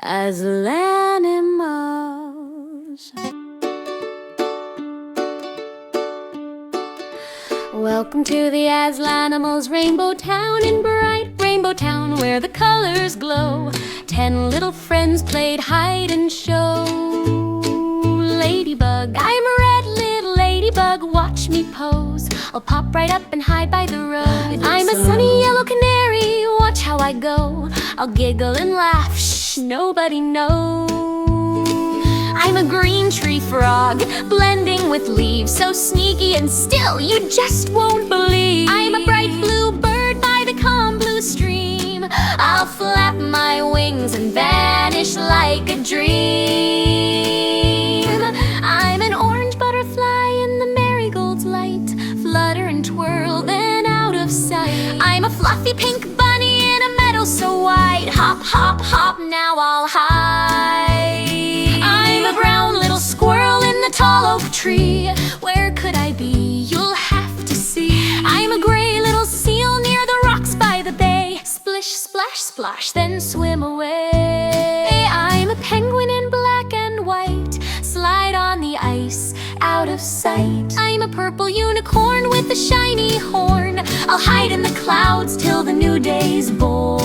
Azlanimals. Welcome to the Azlanimals Rainbow Town, in bright Rainbow Town where the colors glow. 10 little friends played hide and show. Ladybug, I'm a red little ladybug, watch me pose. I'll pop right up and hide by the road. I'm a sunny yellow canary, watch how I go. I'll giggle and laugh, shh, nobody knows. I'm a green tree frog, blending with leaves, so sneaky and still you just won't believe. I'm a bright blue bird by the calm blue stream. I'll flap my wings and vanish like a dream. I'm an orange butterfly in the marigold's light, flutter and twirl, then out of sight. I'm a fluffy pink bunny in a meadow so wide. Hop, hop, hop, now I'll hide. I'm a brown little squirrel in the tall oak tree. Where could I be? You'll have to see. I'm a gray little seal near the rocks by the bay. Splish, splash, splash, then swim away. I'm a penguin in black and white, slide on the ice, out of sight. I'm a purple unicorn with a shiny horn. I'll hide in the clouds till the new day's born.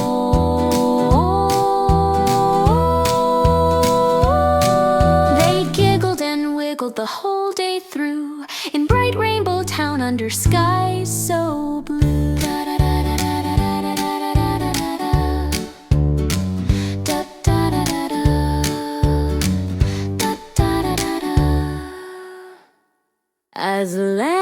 They giggled and wiggled the whole day through, in bright Rainbow Town under skies so blue. Azlanimals.